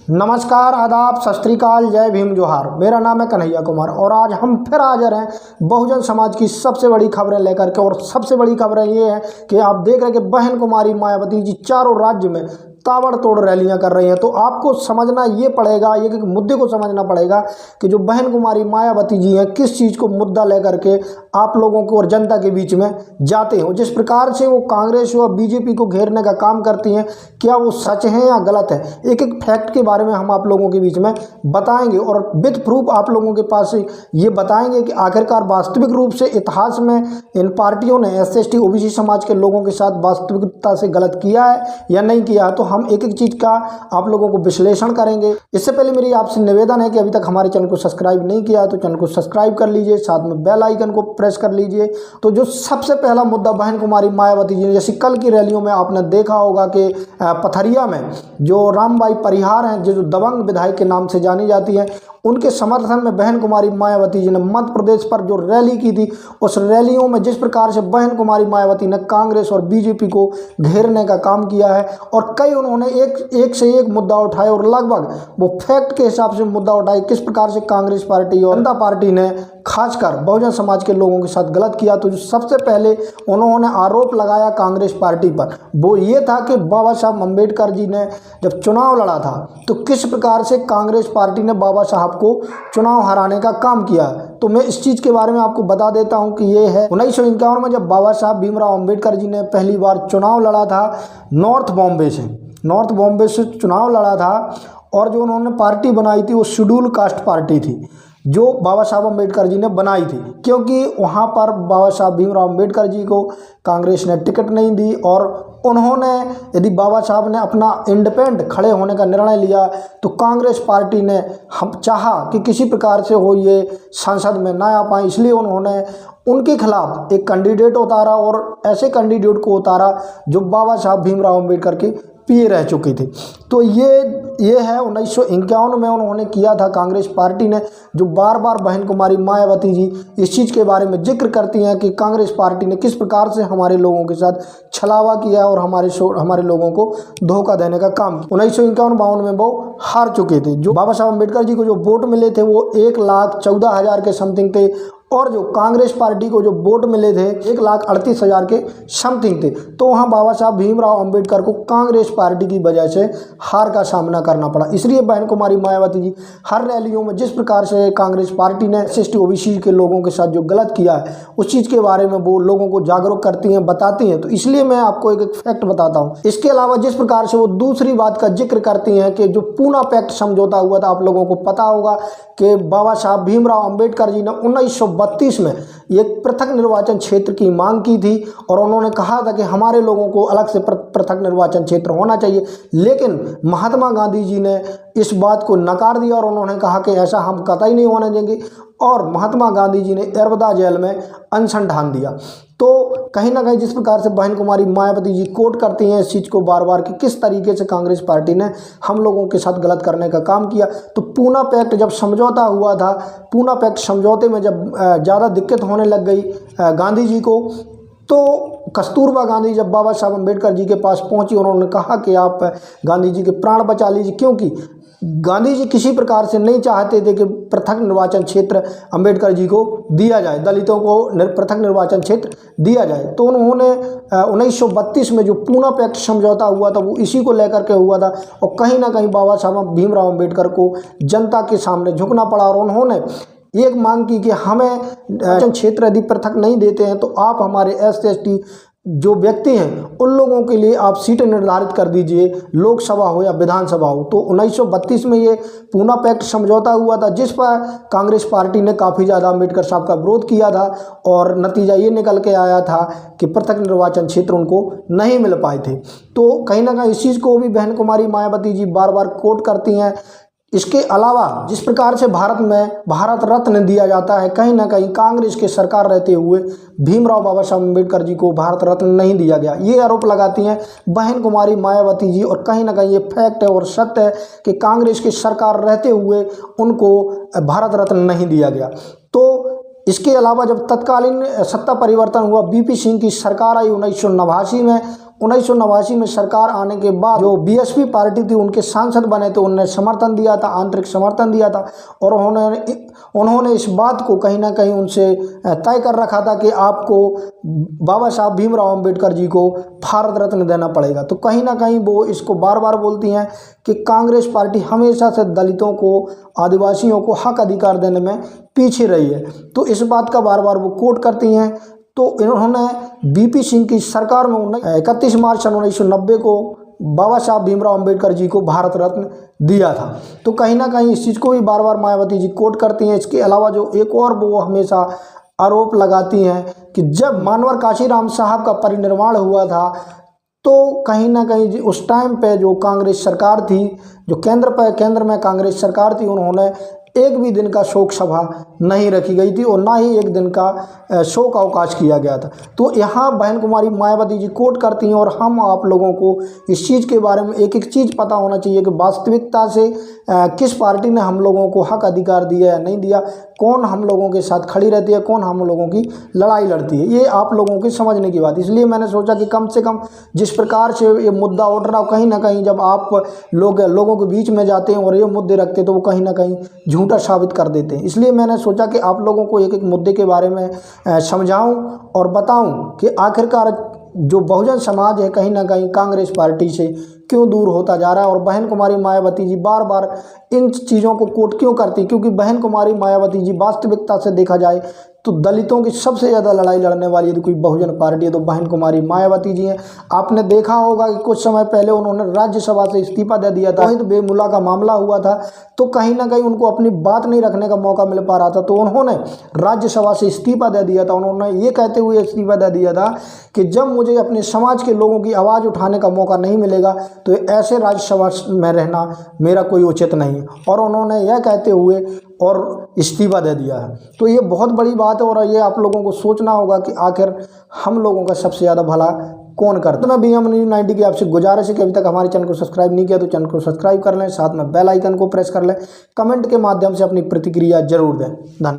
नमस्कार, आदाब, सत श्री अकाल, जय भीम, जोहार। मेरा नाम है कन्हैया कुमार और आज हम फिर हाजिर हैं बहुजन समाज की सबसे बड़ी खबरें लेकर के। और सबसे बड़ी खबरें ये है कि आप देख रहे हैं कि बहन कुमारी मायावती जी चारों राज्य में ताबड़तोड़ रैलियां कर रही हैं। तो आपको समझना ये पड़ेगा, एक एक मुद्दे को समझना पड़ेगा कि जो बहन कुमारी मायावती जी हैं किस चीज़ को मुद्दा लेकर के आप लोगों को और जनता के बीच में जाते हो। जिस प्रकार से वो कांग्रेस व बीजेपी को घेरने का काम करती हैं, क्या वो सच है या गलत है, एक एक फैक्ट के बारे में हम आप लोगों के बीच में बताएंगे और विद प्रूफ आप लोगों के पास ये बताएंगे कि आखिरकार वास्तविक रूप से इतिहास में इन पार्टियों ने SC/ST OBC समाज के लोगों के साथ वास्तविकता से गलत किया है या नहीं किया है। तो हम एक एक चीज़ का आप लोगों को विश्लेषण करेंगे। इससे पहले मेरी आपसे निवेदन है कि अभी तक हमारे चैनल को सब्सक्राइब नहीं किया है तो चैनल को सब्सक्राइब कर लीजिए, साथ में बेल आइकन को प्रेस कर लीजिए। तो जो सबसे पहला मुद्दा बहन कुमारी मायावती जी ने, जैसे कल की रैलियों में आपने देखा होगा कि पथरिया में जो रामबाई परिहार हैं, जो दबंग विधायक के नाम से जानी जाती है, उनके समर्थन में बहन कुमारी मायावती जी ने मध्य प्रदेश पर जो रैली की थी, उस रैलियों में जिस प्रकार से बहन कुमारी मायावती ने कांग्रेस और बीजेपी को घेरने का काम किया है और कई उन्होंने एक से एक मुद्दा उठाए और लगभग वो फैक्ट के हिसाब से मुद्दा उठाए किस प्रकार से कांग्रेस पार्टी और जनता पार्टी ने खासकर बहुजन समाज के लोगों के साथ गलत किया। तो जो सबसे पहले उन्होंने आरोप लगाया कांग्रेस पार्टी पर, वो ये था कि बाबा साहब अम्बेडकर जी ने जब चुनाव लड़ा था तो किस प्रकार से कांग्रेस पार्टी ने बाबा साहब को चुनाव हराने का काम किया। तो मैं इस चीज़ के बारे में आपको बता देता हूं कि ये है 1951 में जब बाबा साहब भीमराव अम्बेडकर जी ने पहली बार चुनाव लड़ा था, नॉर्थ बॉम्बे से चुनाव लड़ा था और जो उन्होंने पार्टी बनाई थी वो शेड्यूल कास्ट पार्टी थी जो बाबा साहब अम्बेडकर जी ने बनाई थी, क्योंकि वहाँ पर बाबा साहब भीमराव अम्बेडकर जी को कांग्रेस ने टिकट नहीं दी और उन्होंने, यदि बाबा साहब ने अपना इंडिपेंडेंट खड़े होने का निर्णय लिया तो कांग्रेस पार्टी ने हम चाहा कि किसी प्रकार से हो ये संसद में ना आ पाए, इसलिए उन्होंने उनके खिलाफ एक कैंडिडेट उतारा और ऐसे कैंडिडेट को उतारा जो बाबा साहब भीमराव अम्बेडकर के पिए रह चुके थे। तो ये है 1951 में उन्होंने किया था कांग्रेस पार्टी ने, जो बार बार बहन कुमारी मायावती जी इस चीज़ के बारे में जिक्र करती हैं कि कांग्रेस पार्टी ने किस प्रकार से हमारे लोगों के साथ छलावा किया और हमारे लोगों को धोखा देने का काम किया। 1951-52 में वो हार चुके थे। जो बाबा साहब अम्बेडकर जी को जो वोट मिले थे वो 1,14,000 के समथिंग थे और जो कांग्रेस पार्टी को जो वोट मिले थे 1,38,000 के समथिंग थे। तो वहाँ बाबा साहब भीमराव अम्बेडकर को कांग्रेस पार्टी की वजह से हार का सामना करना पड़ा। इसलिए बहन कुमारी मायावती जी हर रैलियों में जिस प्रकार से कांग्रेस पार्टी ने SC/ST OBC के लोगों के साथ जो गलत किया है उस चीज़ के बारे में वो लोगों को जागरूक करती हैं, बताती हैं। तो इसलिए मैं आपको एक फैक्ट बताता हूँ। इसके अलावा जिस प्रकार से वो दूसरी बात का जिक्र करती हैं कि जो पूना पैक्ट समझौता हुआ था, आप लोगों को पता होगा कि बाबा साहब भीमराव अम्बेडकर जी ने 1932 में एक पृथक निर्वाचन क्षेत्र की मांग की थी और उन्होंने कहा था कि हमारे लोगों को अलग से पृथक निर्वाचन क्षेत्र होना चाहिए, लेकिन महात्मा गांधी जी ने इस बात को नकार दिया और उन्होंने कहा कि ऐसा हम कतई नहीं होने देंगे और महात्मा गांधी जी ने यरवदा जेल में अनशन ठान दिया। तो कहीं ना कहीं जिस प्रकार से बहन कुमारी मायावती जी कोट करती हैं इस चीज़ को बार बार कि किस तरीके से कांग्रेस पार्टी ने हम लोगों के साथ गलत करने का काम किया। तो पूना पैक्ट जब समझौता हुआ था, पूना पैक्ट समझौते में जब ज़्यादा दिक्कत होने लग गई गांधी जी को, तो कस्तूरबा गांधी जब बाबा साहब अम्बेडकर जी के पास पहुंची, उन्होंने कहा कि आप गांधी जी के प्राण बचा लीजिए, क्योंकि गांधी जी किसी प्रकार से नहीं चाहते थे कि पृथक निर्वाचन क्षेत्र अम्बेडकर जी को दिया जाए, दलितों को पृथक निर्वाचन क्षेत्र दिया जाए। तो उन्होंने 1932 में जो पूना पैक्ट समझौता हुआ था वो इसी को लेकर के हुआ था और कहीं ना कहीं बाबा साहब भीमराव अम्बेडकर को जनता के सामने झुकना पड़ा और उन्होंने एक मांग की कि हमें क्षेत्र यदि पृथक नहीं देते हैं तो आप हमारे SC/ST जो व्यक्ति हैं उन लोगों के लिए आप सीटें निर्धारित कर दीजिए, लोकसभा हो या विधानसभा हो। तो 1932 में ये पूना पैक्ट समझौता हुआ था जिस पर कांग्रेस पार्टी ने काफ़ी ज़्यादा अम्बेडकर साहब का विरोध किया था और नतीजा ये निकल के आया था कि पृथक निर्वाचन क्षेत्र उनको नहीं मिल पाए थे। तो कहीं ना कहीं इस चीज़ को भी बहन कुमारी मायावती जी बार बार कोट करती हैं। इसके अलावा जिस प्रकार से भारत में भारत रत्न दिया जाता है, कहीं ना कहीं कांग्रेस के सरकार रहते हुए भीमराव बाबा साहब अम्बेडकर जी को भारत रत्न नहीं दिया गया, ये आरोप लगाती हैं बहन कुमारी मायावती जी। और कहीं ना कहीं ये फैक्ट है और सत्य है कि कांग्रेस की सरकार रहते हुए उनको भारत रत्न नहीं दिया गया। तो इसके अलावा जब तत्कालीन सत्ता परिवर्तन हुआ, BP सिंह की सरकार आई 1989 में, 1989 में सरकार आने के बाद जो बीएसपी पार्टी थी उनके सांसद बने थे, उन्होंने समर्थन दिया था, आंतरिक समर्थन दिया था और उन्होंने इस बात को कहीं ना कहीं उनसे तय कर रखा था कि आपको बाबा साहब भीमराव अंबेडकर जी को भारत रत्न देना पड़ेगा। तो कहीं ना कहीं वो इसको बार बार बोलती हैं कि कांग्रेस पार्टी हमेशा से दलितों को, आदिवासियों को हक अधिकार देने में पीछे रही है। तो इस बात का बार बार वो कोट करती हैं। तो इन्होंने बीपी सिंह की सरकार में 31 मार्च 1990 को बाबा साहब भीमराव अंबेडकर जी को भारत रत्न दिया था। तो कहीं ना कहीं इस चीज़ को भी बार बार मायावती जी कोट करती हैं। इसके अलावा जो एक और वो हमेशा आरोप लगाती हैं कि जब मानवर काशीराम साहब का परिनिर्वाण हुआ था तो कहीं ना कहीं उस टाइम पे जो कांग्रेस सरकार थी, जो केंद्र में कांग्रेस सरकार थी, उन्होंने एक भी दिन का शोक सभा नहीं रखी गई थी और ना ही एक दिन का शोक अवकाश किया गया था। तो यहाँ बहन कुमारी मायावती जी कोट करती हैं और हम आप लोगों को इस चीज़ के बारे में एक एक चीज़ पता होना चाहिए कि वास्तविकता से किस पार्टी ने हम लोगों को हक अधिकार दिया या नहीं दिया, कौन हम लोगों के साथ खड़ी रहती है, कौन हम लोगों की लड़ाई लड़ती है, ये आप लोगों की समझने की बात। इसलिए मैंने सोचा कि कम से कम जिस प्रकार से ये मुद्दा उठ रहा, कहीं ना कहीं जब आप लोगों के बीच में जाते हैं और ये मुद्दे रखते हैं तो वो कहीं ना कहीं झूठा साबित कर देते हैं। इसलिए मैंने सोचा कि आप लोगों को एक एक मुद्दे के बारे में समझाऊं और बताऊं कि आखिरकार जो बहुजन समाज है कहीं ना कहीं कांग्रेस पार्टी से क्यों दूर होता जा रहा है। और बहन कुमारी मायावती जी बार बार इन चीज़ों को कोट क्यों करती, क्योंकि बहन कुमारी मायावती जी वास्तविकता से देखा जाए तो दलितों की सबसे ज़्यादा लड़ाई लड़ने वाली यदि कोई बहुजन पार्टी है तो बहन कुमारी मायावती जी हैं। आपने देखा होगा कि कुछ समय पहले उन्होंने राज्यसभा से इस्तीफा दे दिया था, तो बेमुला का मामला हुआ था तो कहीं ना कहीं उनको अपनी बात नहीं रखने का मौका मिल पा रहा था, तो उन्होंने राज्यसभा से इस्तीफा दे दिया था। उन्होंने ये कहते हुए इस्तीफा दे दिया था कि जब मुझे अपने समाज के लोगों की आवाज़ उठाने का मौका नहीं मिलेगा तो ऐसे राज्यसभा में रहना मेरा कोई उचित नहीं है, और उन्होंने यह कहते हुए और इस्तीफा दे दिया है। तो ये बहुत बड़ी बात है और ये आप लोगों को सोचना होगा कि आखिर हम लोगों का सबसे ज़्यादा भला कौन करता है। तो मैं BM News 90 की आपसे गुजारिश है कि अभी तक हमारे चैनल को सब्सक्राइब नहीं किया तो चैनल को सब्सक्राइब कर लें, साथ में बेल आइकन को प्रेस कर लें, कमेंट के माध्यम से अपनी प्रतिक्रिया जरूर दें। धन्यवाद।